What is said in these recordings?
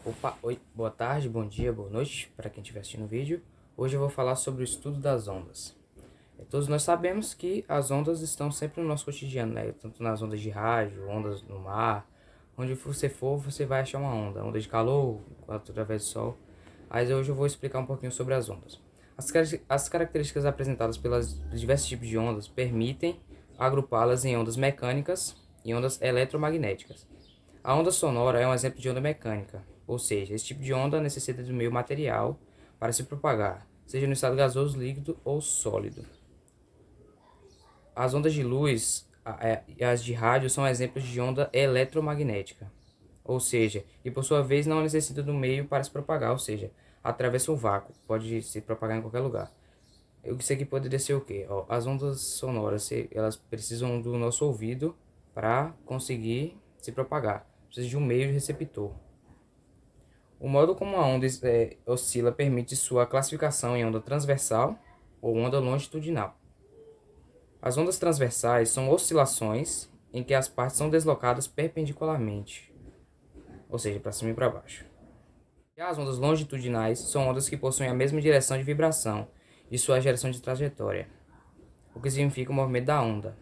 Opa, oi, boa tarde, bom dia, boa noite para quem estiver assistindo o vídeo. Hoje eu vou falar sobre o estudo das ondas. Todos nós sabemos que as ondas estão sempre no nosso cotidiano, né? Tanto nas ondas de rádio, ondas no mar, onde você for, você vai achar uma onda. Onda de calor, através do sol. Mas hoje eu vou explicar um pouquinho sobre as ondas. As características apresentadas pelos diversos tipos de ondas permitem agrupá-las em ondas mecânicas e ondas eletromagnéticas. A onda sonora é um exemplo de onda mecânica, ou seja, esse tipo de onda necessita de um meio material para se propagar, seja no estado gasoso, líquido ou sólido. As ondas de luz e as de rádio são exemplos de onda eletromagnética, ou seja, e por sua vez não necessitam do meio para se propagar, ou seja, atravessa o vácuo, pode se propagar em qualquer lugar. Isso aqui poderia ser o quê? As ondas sonoras, elas precisam do nosso ouvido para conseguir se propagar. Precisa de um meio de receptor. O modo como a onda oscila permite sua classificação em onda transversal ou onda longitudinal. As ondas transversais são oscilações em que as partes são deslocadas perpendicularmente, ou seja, para cima e para baixo. Já as ondas longitudinais são ondas que possuem a mesma direção de vibração de sua direção de trajetória, o que significa o movimento da onda.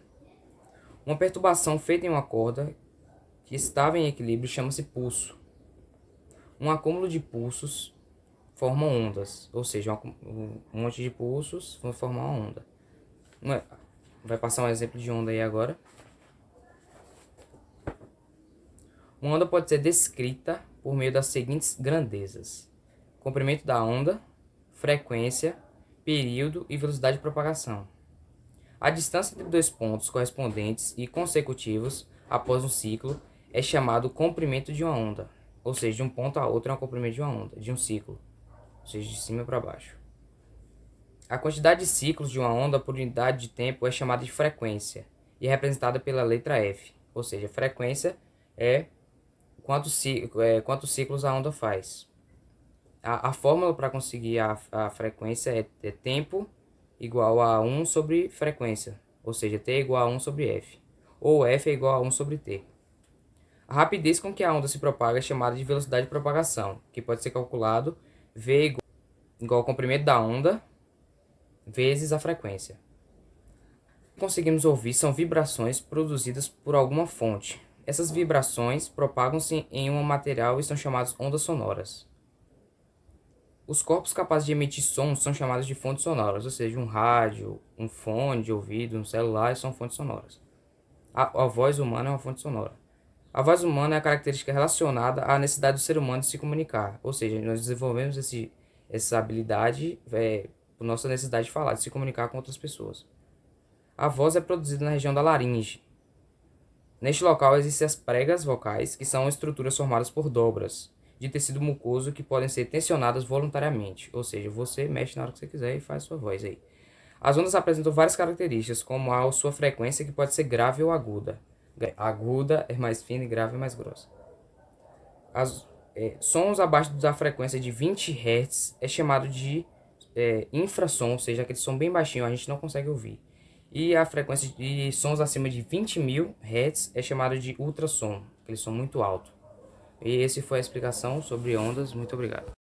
Uma perturbação feita em uma corda que estava em equilíbrio chama-se pulso. Um acúmulo de pulsos forma ondas, ou seja, um monte de pulsos vão formar uma onda. Vai passar um exemplo de onda aí agora. Uma onda pode ser descrita por meio das seguintes grandezas: comprimento da onda, frequência, período e velocidade de propagação. A distância entre dois pontos correspondentes e consecutivos após um ciclo é chamado comprimento de uma onda, ou seja, de um ponto a outro é um comprimento de uma onda, de um ciclo, ou seja, de cima para baixo. A quantidade de ciclos de uma onda por unidade de tempo é chamada de frequência e é representada pela letra F, ou seja, frequência é quantos ciclos a onda faz. A fórmula para conseguir a frequência é tempo igual a 1 sobre frequência, ou seja, T é igual a 1 sobre F, ou F é igual a 1 sobre T. A rapidez com que a onda se propaga é chamada de velocidade de propagação, que pode ser calculado V igual ao comprimento da onda vezes a frequência. O que conseguimos ouvir são vibrações produzidas por alguma fonte. Essas vibrações propagam-se em um material e são chamadas ondas sonoras. Os corpos capazes de emitir sons são chamados de fontes sonoras, ou seja, um rádio, um fone de ouvido, um celular são fontes sonoras. A voz humana é uma fonte sonora. A voz humana é a característica relacionada à necessidade do ser humano de se comunicar, ou seja, nós desenvolvemos essa habilidade por nossa necessidade de falar, de se comunicar com outras pessoas. A voz é produzida na região da laringe. Neste local existem as pregas vocais, que são estruturas formadas por dobras de tecido mucoso que podem ser tensionadas voluntariamente, ou seja, você mexe na hora que você quiser e faz sua voz aí. As ondas apresentam várias características, como a sua frequência, que pode ser grave ou aguda. Aguda é mais fina e grave é mais grossa. Sons abaixo da frequência de 20 Hz é chamado de infrassom, ou seja, aquele som bem baixinho, a gente não consegue ouvir. E a frequência de sons acima de 20.000 Hz é chamada de ultrassom, aquele som muito alto. E essa foi a explicação sobre ondas. Muito obrigado.